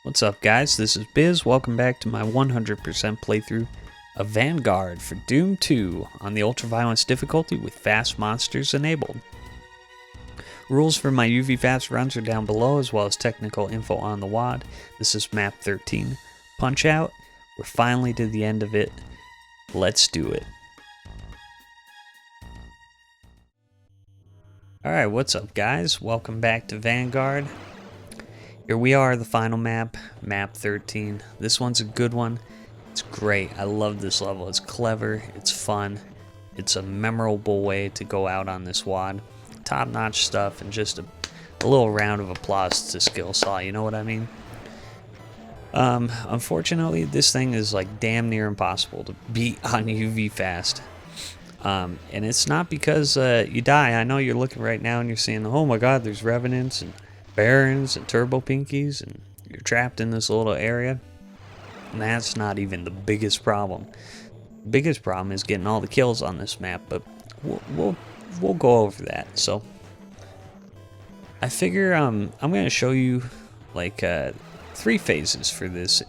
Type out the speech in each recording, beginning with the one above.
What's up guys, this is Biz, welcome back to my 100% playthrough of Vanguard for Doom 2 on the ultraviolence difficulty with fast monsters enabled. Rules for my UV fast runs are down below, as well as technical info on the WAD. This is MAP13. Punch out, we're finally to the end of it, let's do it. Alright, what's up guys, welcome back to Vanguard. Here we are, the final map, MAP13. This one's a good one. It's great. I love this level. It's clever. It's fun. It's a memorable way to go out on this WAD. Top-notch stuff and just a little round of applause to Skillsaw. You know what I mean? Unfortunately, this thing is like damn near impossible to beat on UV fast. And it's not because you die. I know you're looking right now and you're seeing, oh my god, there's revenants and barons and turbo pinkies and you're trapped in this little area, and that's not even the biggest problem. The biggest problem is getting all the kills on this map, but we'll go over that. So I figure I'm gonna show you like 3 phases for this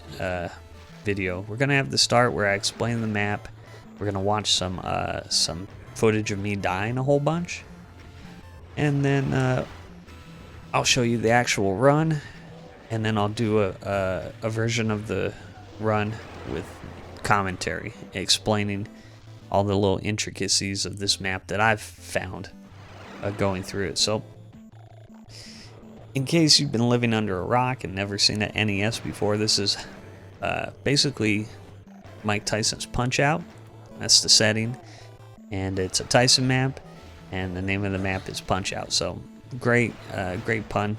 video. We're gonna have the start where I explain the map. We're gonna watch some footage of me dying a whole bunch, and then I'll show you the actual run, and then I'll do a version of the run with commentary explaining all the little intricacies of this map that I've found going through it. So in case you've been living under a rock and never seen an NES before, this is basically Mike Tyson's Punch-Out. That's the setting, and it's a Tyson map, and the name of the map is Punch-Out. So great pun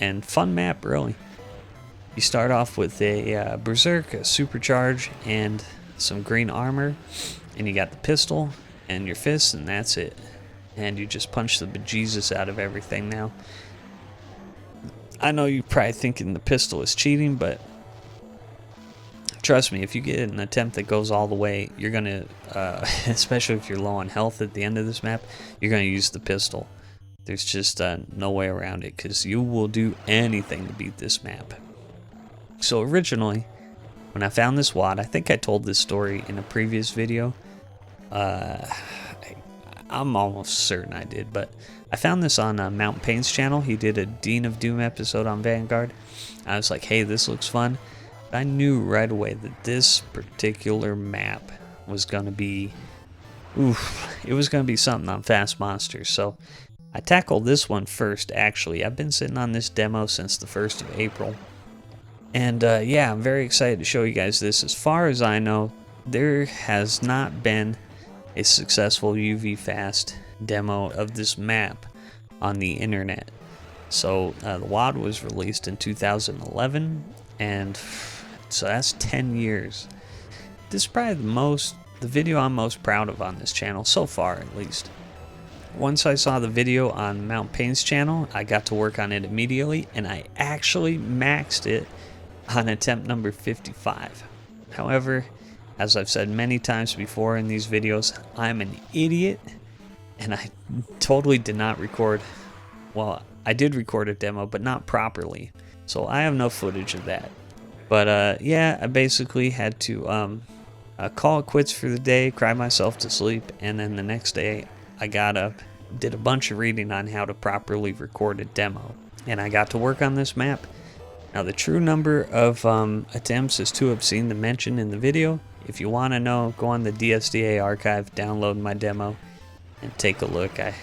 and fun map, really. You start off with a berserk, a supercharge, and some green armor, and you got the pistol and your fists, and that's it. And you just punch the bejesus out of everything. Now, I know you're probably thinking the pistol is cheating, but trust me, if you get an attempt that goes all the way, you're gonna, especially if you're low on health at the end of this map, you're gonna use the pistol. There's just no way around it, because you will do anything to beat this map. So originally, when I found this WAD, I think I told this story in a previous video. I'm almost certain I did, but I found this on Mountain Pain's channel. He did a Dean of Doom episode on Vanguard. I was like, hey, this looks fun. But I knew right away that this particular map was going to be, it was going to be something on Fast Monsters. So I tackled this one first, actually. I've been sitting on this demo since the 1st of April. And yeah, I'm very excited to show you guys this. As far as I know, there has not been a successful UV fast demo of this map on the internet. So the WAD was released in 2011, and so that's 10 years. This is probably the video I'm most proud of on this channel, so far at least. Once I saw the video on Mount Pain's channel, I got to work on it immediately, and I actually maxed it on attempt number 55. However, as I've said many times before in these videos, I'm an idiot, and I totally did not record, well, I did record a demo, but not properly, so I have no footage of that. But yeah, I basically had to call it quits for the day, cry myself to sleep, and then the next day I got up, did a bunch of reading on how to properly record a demo, and I got to work on this map. Now, the true number of attempts is too obscene to mention in the video. If you want to know, go on the dsda archive, download my demo, and take a look. I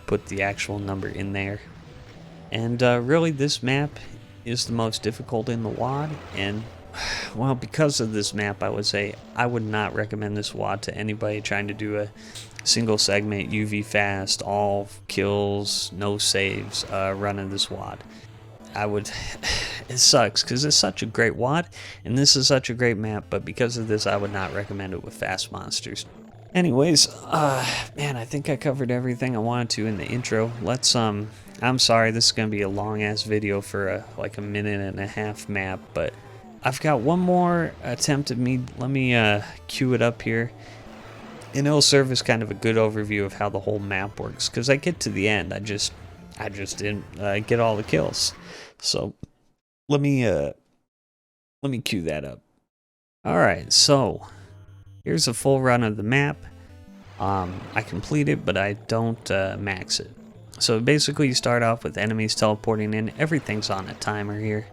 put the actual number in there. And really, this map is the most difficult in the WAD, and well, because of this map, I would say I would not recommend this WAD to anybody trying to do a single segment UV fast, all kills, no saves, running this WAD. It sucks because it's such a great WAD and this is such a great map, but because of this I would not recommend it with fast monsters. Anyways, man, I think I covered everything I wanted to in the intro. Let's I'm sorry this is gonna be a long ass video for like a minute and a half map, but I've got one more attempt at me. Let me cue it up here, and it'll serve as kind of a good overview of how the whole map works, because I get to the end, I just didn't get all the kills. So let me Let me cue that up. Alright, so here's a full run of the map. I complete it, but I don't max it. So basically you start off with enemies teleporting in. Everything's on a timer here.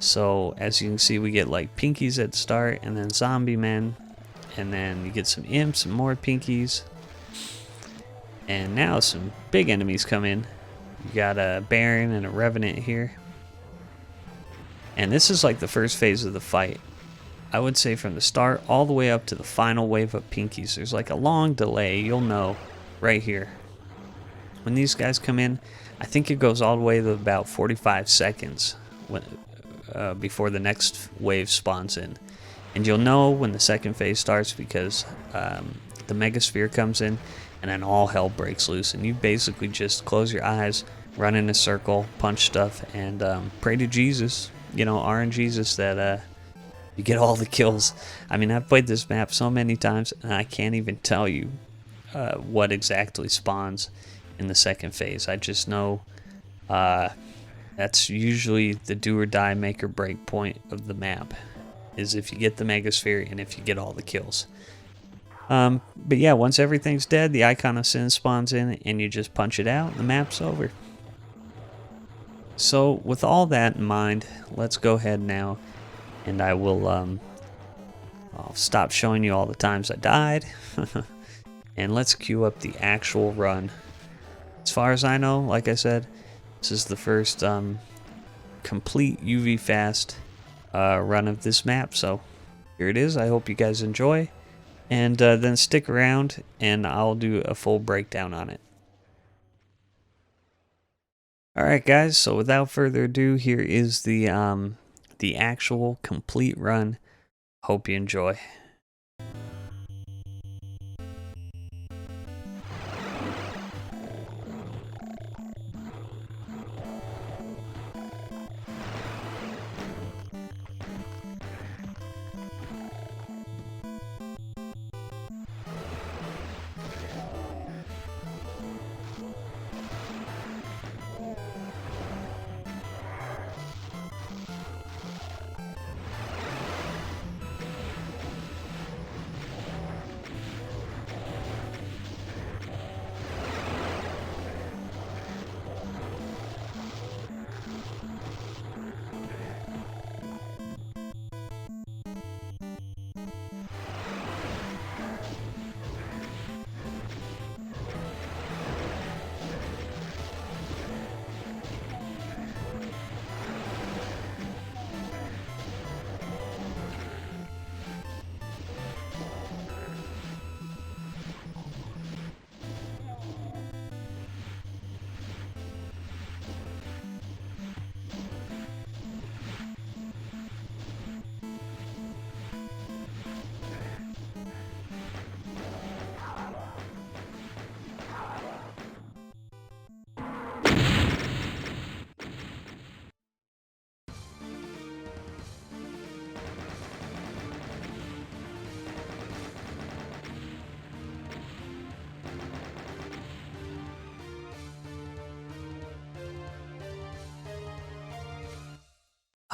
So as you can see, we get like pinkies at the start, and then zombie men, and then you get some imps and more pinkies. And now some big enemies come in. You got a Baron and a Revenant here. And this is like the first phase of the fight. I would say from the start all the way up to the final wave of pinkies. There's like a long delay, you'll know, right here. When these guys come in, I think it goes all the way to about 45 seconds before the next wave spawns in. And you'll know when the second phase starts because the Megasphere comes in and then all hell breaks loose. And you basically just close your eyes, run in a circle, punch stuff, and pray to Jesus, you know, RNGesus, that you get all the kills. I mean, I've played this map so many times, and I can't even tell you what exactly spawns in the second phase. I just know that's usually the do or die, make or break point of the map, is if you get the Megasphere and if you get all the kills. But yeah, once everything's dead, the Icon of Sin spawns in, and you just punch it out, and the map's over. So with all that in mind, let's go ahead now, and I will I'll stop showing you all the times I died, and let's queue up the actual run. As far as I know, like I said, this is the first complete UV fast run of this map. So here it is. I hope you guys enjoy, and then stick around, and I'll do a full breakdown on it. Alright guys, so without further ado, here is the actual complete run. Hope you enjoy.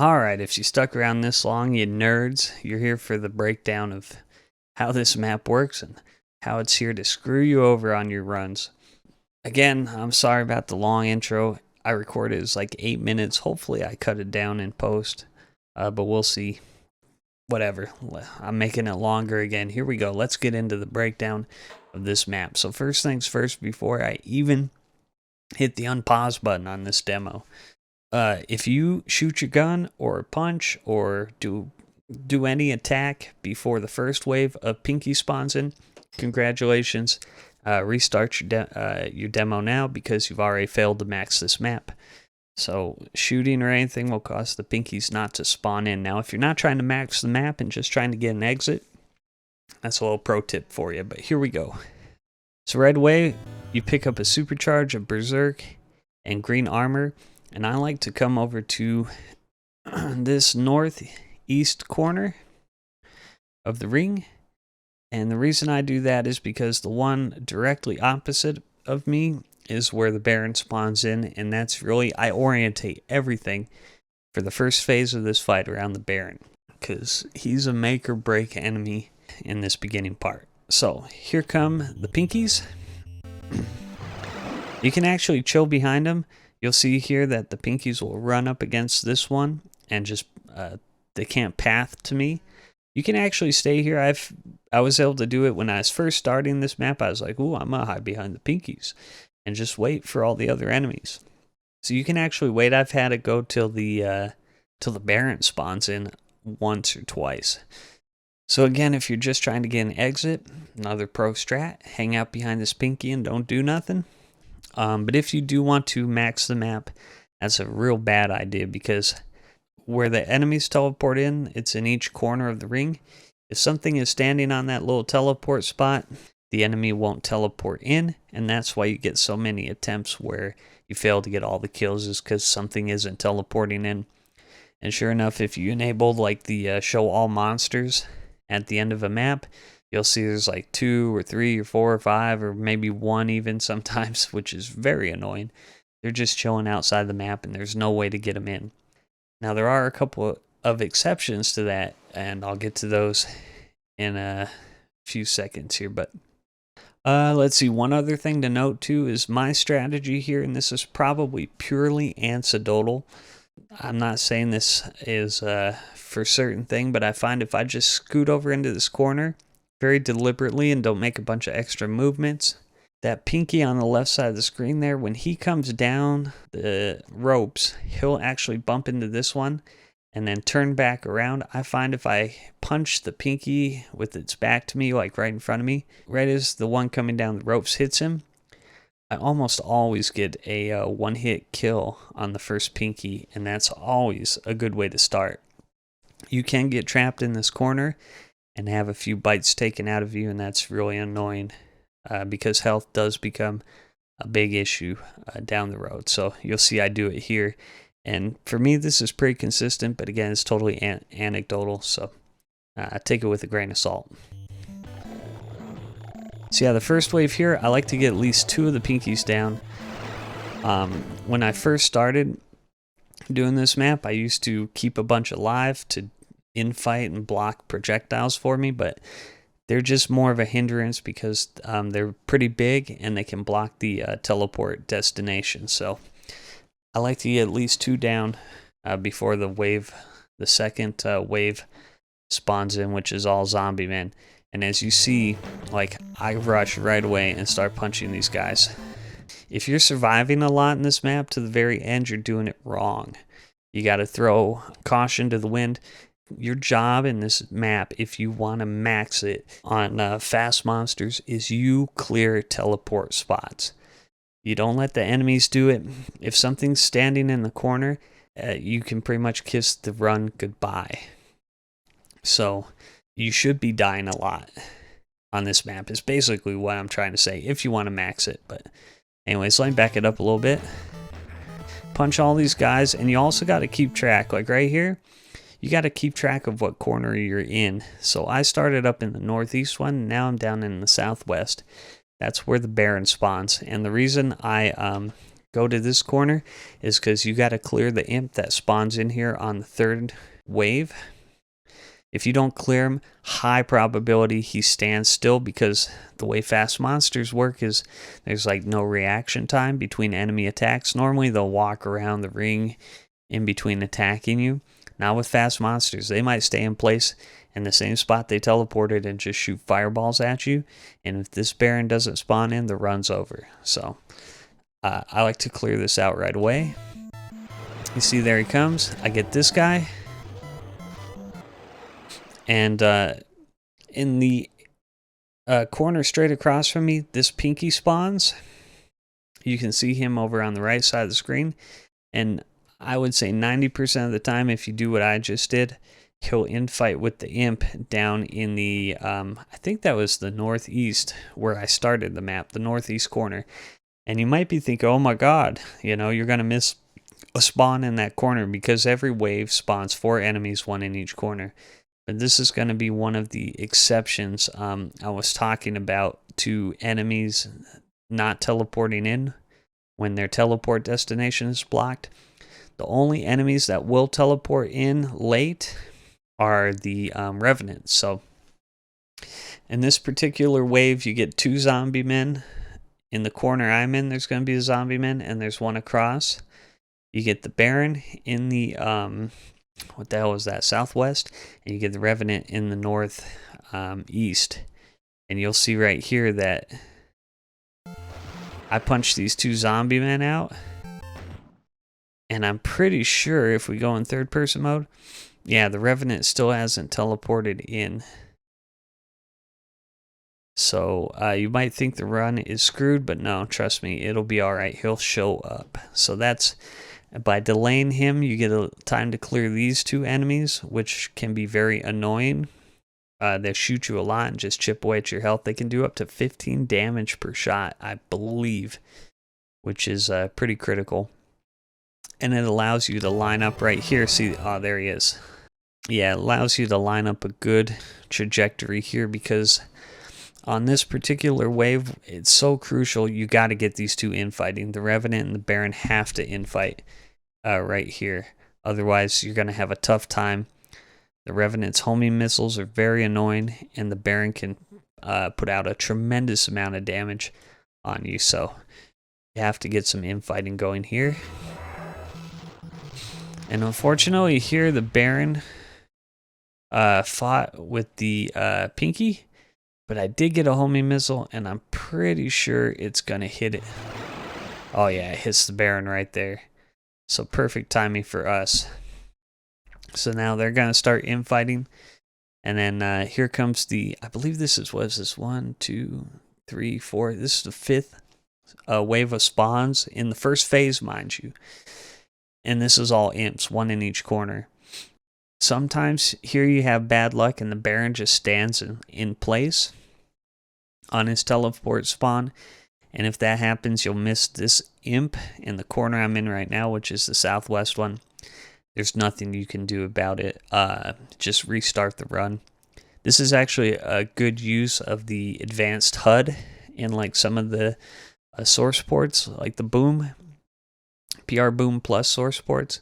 Alright, if you stuck around this long, you nerds, you're here for the breakdown of how this map works and how it's here to screw you over on your runs. Again, I'm sorry about the long intro. I recorded it was like 8 minutes. Hopefully I cut it down in post, but we'll see. Whatever, I'm making it longer again. Here we go. Let's get into the breakdown of this map. So first things first, before I even hit the unpause button on this demo, if you shoot your gun or punch or do any attack before the first wave of pinky spawns in, congratulations. Restart your demo now because you've already failed to max this map. So shooting or anything will cause the pinkies not to spawn in. Now if you're not trying to max the map and just trying to get an exit, that's a little pro tip for you, but here we go. So right away you pick up a supercharge of Berserk and green armor. And I like to come over to this northeast corner of the ring. And the reason I do that is because the one directly opposite of me is where the Baron spawns in. And that's really, I orientate everything for the first phase of this fight around the Baron, because he's a make or break enemy in this beginning part. So here come the pinkies. You can actually chill behind them. You'll see here that the pinkies will run up against this one and just they can't path to me. You can actually stay here. I was able to do it when I was first starting this map. I was like, ooh, I'm gonna hide behind the pinkies and just wait for all the other enemies. So you can actually wait. I've had it go till the Baron spawns in once or twice. So again, if you're just trying to get an exit, another pro strat, hang out behind this pinky and don't do nothing. But if you do want to max the map, that's a real bad idea, because where the enemies teleport in, it's in each corner of the ring. If something is standing on that little teleport spot, the enemy won't teleport in, and that's why you get so many attempts where you fail to get all the kills, is because something isn't teleporting in. And sure enough, if you enable like the show all monsters at the end of a map, you'll see there's like 2 or 3 or 4 or 5 or maybe 1 even sometimes, which is very annoying. They're just chilling outside the map and there's no way to get them in. Now there are a couple of exceptions to that, and I'll get to those in a few seconds here. But let's see, one other thing to note too is my strategy here, and this is probably purely anecdotal. I'm not saying this is for certain thing, but I find if I just scoot over into this corner very deliberately and don't make a bunch of extra movements, that pinky on the left side of the screen there, when he comes down the ropes, he'll actually bump into this one and then turn back around. I find if I punch the pinky with its back to me, like right in front of me, right as the one coming down the ropes hits him, I almost always get a one-hit kill on the first pinky, and that's always a good way to start. You can get trapped in this corner and have a few bites taken out of you, and that's really annoying because health does become a big issue down the road. So you'll see I do it here, and for me this is pretty consistent, but again, it's totally anecdotal, so take it with a grain of salt. So yeah, the first wave here, I like to get at least 2 of the pinkies down. When I first started doing this map, I used to keep a bunch alive to infight and block projectiles for me, but they're just more of a hindrance because they're pretty big and they can block the teleport destination. So I like to get at least 2 down before the second wave spawns in, which is all zombie men. And as you see, like, I rush right away and start punching these guys. If you're surviving a lot in this map to the very end, you're doing it wrong. You got to throw caution to the wind. Your job in this map, if you want to max it on fast monsters, is you clear teleport spots. You don't let the enemies do it. If something's standing in the corner, you can pretty much kiss the run goodbye. So you should be dying a lot on this map is basically what I'm trying to say, if you want to max it. But anyways, let me back it up a little bit. Punch all these guys, and you also got to keep track. Like right here, you got to keep track of what corner you're in. So I started up in the northeast one, now I'm down in the southwest. That's where the Baron spawns. And the reason I go to this corner is because you got to clear the imp that spawns in here on the 3rd wave. If you don't clear him, high probability he stands still, because the way fast monsters work is there's like no reaction time between enemy attacks. Normally they'll walk around the ring in between attacking you. Not with fast monsters. They might stay in place in the same spot they teleported and just shoot fireballs at you. And if this Baron doesn't spawn in, the run's over. So I like to clear this out right away. You see, there he comes. I get this guy. And in the corner straight across from me, this pinky spawns. You can see him over on the right side of the screen. And I would say 90% of the time, if you do what I just did, he'll infight with the imp down in the, I think that was the northeast where I started the map, the northeast corner. And you might be thinking, oh my god, you know, you're going to miss a spawn in that corner, because every wave spawns 4 enemies, 1 in each corner. But this is going to be one of the exceptions I was talking about, to enemies not teleporting in when their teleport destination is blocked. The only enemies that will teleport in late are the revenants. So in this particular wave, you get 2 zombie men. In the corner I'm in, there's going to be a zombie man, and there's one across. You get the Baron in the, what the hell was that, southwest, and you get the Revenant in the north east. And you'll see right here that I punched these 2 zombie men out, and I'm pretty sure if we go in third person mode, yeah, the Revenant still hasn't teleported in. So you might think the run is screwed, but no, trust me, it'll be alright. He'll show up. So that's, by delaying him, you get a time to clear these 2 enemies, which can be very annoying. They shoot you a lot and just chip away at your health. They can do up to 15 damage per shot, I believe, which is pretty critical. And it allows you to line up right here. See, oh, there he is. Yeah, it allows you to line up a good trajectory here, because on this particular wave, it's so crucial. You got to get these 2 infighting. The Revenant and the Baron have to infight right here. Otherwise, you're going to have a tough time. The Revenant's homing missiles are very annoying, and the Baron can put out a tremendous amount of damage on you. So you have to get some infighting going here. And unfortunately, here the Baron fought with the Pinky. But I did get a homing missile, and I'm pretty sure it's going to hit it. Oh yeah, it hits the Baron right there. So perfect timing for us. So now they're going to start infighting. And then here comes the, I believe this is, what is this, 1, 2, 3, 4. This is the 5th wave of spawns in the first phase, mind you. And this is all imps, 1 in each corner. Sometimes here you have bad luck and the Baron just stands in place on his teleport spawn. And if that happens, you'll miss this imp in the corner I'm in right now, which is the southwest one. There's nothing you can do about it. Just restart the run. This is actually a good use of the advanced HUD in like some of the source ports, like the Boom, PR Boom Plus source ports.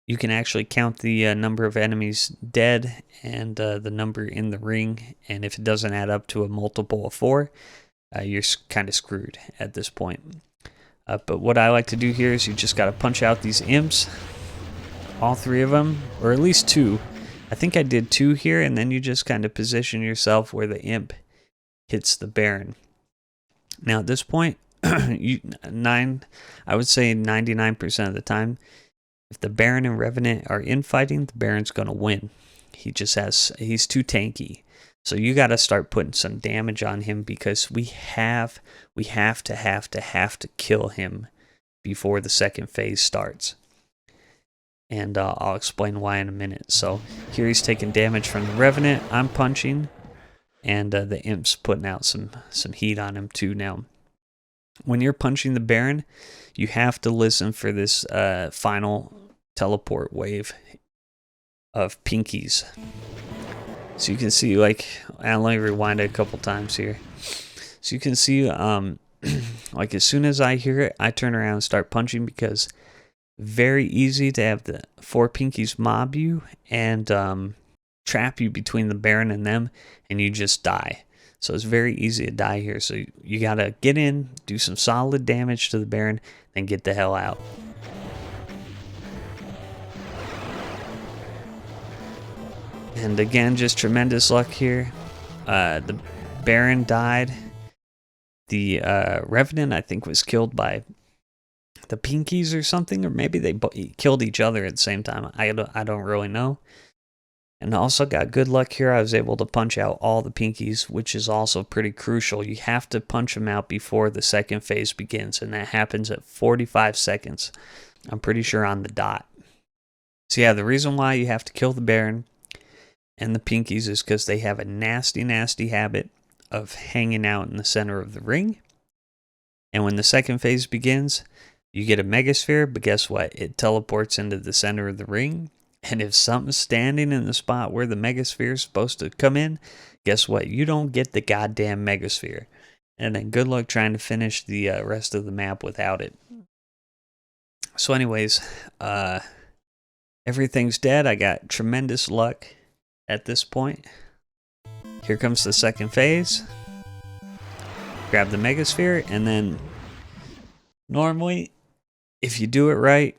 You can actually count the number of enemies dead and the number in the ring, and if it doesn't add up to a multiple of 4, you're kind of screwed at this point. But what I like to do here is you just got to punch out these imps, all 3 of them, or at least 2. I think I did 2 here, and then you just kind of position yourself where the imp hits the Baron. Now at this point, I would say 99% of the time, if the Baron and Revenant are infighting, the Baron's going to win. He's too tanky. So you got to start putting some damage on him, because we have to kill him before the second phase starts. And I'll explain why in a minute. So here he's taking damage from the Revenant. I'm punching, and the imp's putting out some heat on him too now. When you're punching the Baron, you have to listen for this final teleport wave of pinkies. So you can see, like, I'll let me rewind it a couple times here. So you can see, like, as soon as I hear it, I turn around and start punching, because very easy to have the 4 pinkies mob you and trap you between the Baron and them, and you just die. So it's very easy to die here. So you gotta get in, do some solid damage to the Baron, then get the hell out. And again, just tremendous luck here. The Baron died. The Revenant, I think, was killed by the Pinkies or something, or maybe they killed each other at the same time. I don't really know. And also got good luck here. I was able to punch out all the Pinkies, which is also pretty crucial. You have to punch them out before the second phase begins, and that happens at 45 seconds. I'm pretty sure on the dot. So yeah, the reason why you have to kill the Baron and the Pinkies is because they have a nasty, nasty habit of hanging out in the center of the ring. And when the second phase begins, you get a Megasphere, but guess what? It teleports into the center of the ring. And if something's standing in the spot where the Megasphere is supposed to come in, guess what? You don't get the goddamn Megasphere. And then good luck trying to finish the rest of the map without it. So anyways, everything's dead. I got tremendous luck at this point. Here comes the second phase. Grab the megasphere, and then normally, if you do it right,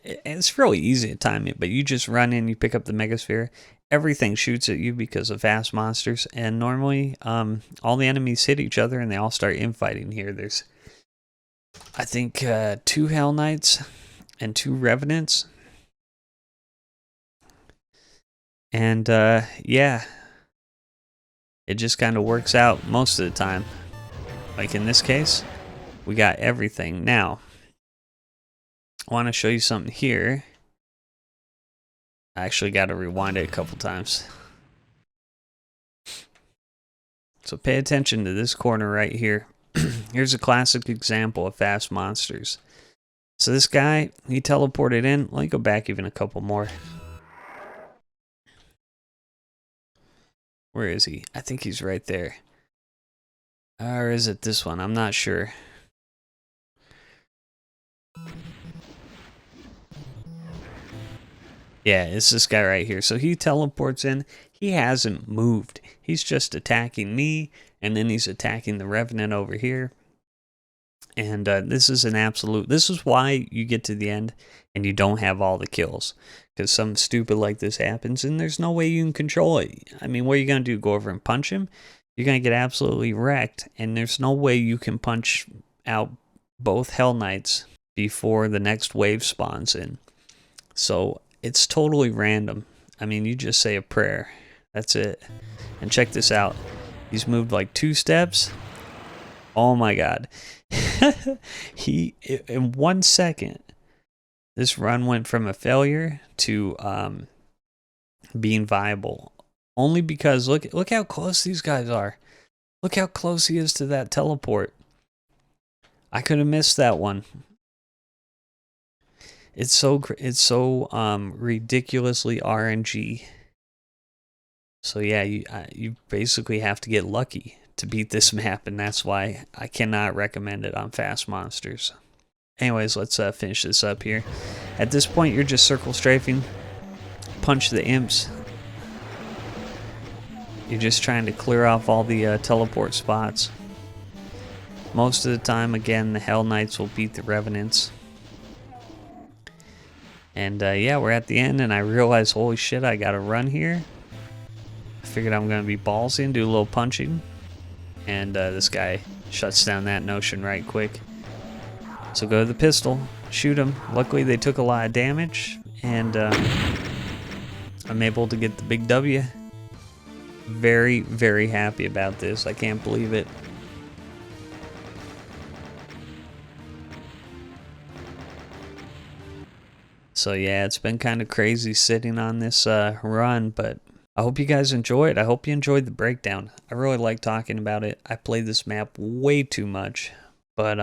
it's really easy to time it, but you just run in, you pick up the megasphere, everything shoots at you because of fast monsters, and normally all the enemies hit each other and they all start infighting here. There's, I think, 2 Hell Knights and 2 Revenants. And yeah, it just kind of works out most of the time. Like in this case, we got everything. Now, I want to show you something here. I actually got to rewind it a couple times. So pay attention to this corner right here. Here's a classic example of fast monsters. So this guy, he teleported in. Let me go back even a couple more. Where is he? I think he's right there. Or is it this one? I'm not sure. Yeah, it's this guy right here. So he teleports in. He hasn't moved. He's just attacking me, and then he's attacking the Revenant over here. And this is an absolute... This is why you get to the end and you don't have all the kills. Because something stupid like this happens, and there's no way you can control it. I mean, what are you going to do? Go over and punch him? You're going to get absolutely wrecked, and there's no way you can punch out both Hell Knights before the next wave spawns in. So it's totally random. I mean, you just say a prayer. That's it. And check this out. He's moved like 2 steps. Oh my god. In 1 second, this run went from a failure to being viable. Only because look how close these guys are. Look how close he is to that teleport. I could have missed that one. It's so ridiculously RNG. So yeah, you basically have to get lucky to beat this map, and that's why I cannot recommend it on fast monsters. Anyways, let's finish this up here. At this point, you're just circle strafing, punch the imps. You're just trying to clear off all the teleport spots. Most of the time, again, the Hell Knights will beat the Revenants. And yeah, we're at the end, and I realized, holy shit, I gotta run here. I figured I'm gonna be ballsy and do a little punching. And this guy shuts down that notion right quick. So go to the pistol, shoot him. Luckily, they took a lot of damage, and I'm able to get the big W. Very, very happy about this. I can't believe it. So yeah, it's been kind of crazy sitting on this run, but I hope you guys enjoy it. I hope you enjoyed the breakdown. I really like talking about it. I played this map way too much, but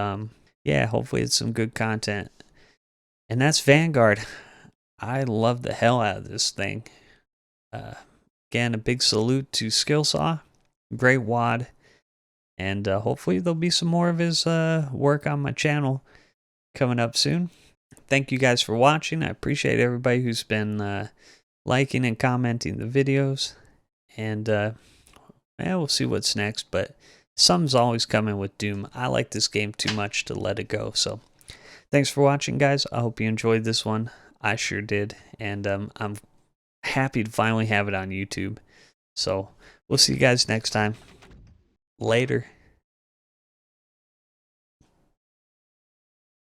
yeah, hopefully it's some good content. And that's Vanguard. I love the hell out of this thing. Again, a big salute to Skillsaw, great WAD, and hopefully there'll be some more of his work on my channel coming up soon. Thank you guys for watching. I appreciate everybody who's been liking and commenting the videos, and yeah, we'll see what's next, but something's always coming with Doom. I like this game too much to let it go. So thanks for watching, guys. I hope you enjoyed this one. I sure did, and I'm happy to finally have it on YouTube. So we'll see you guys next time. Later.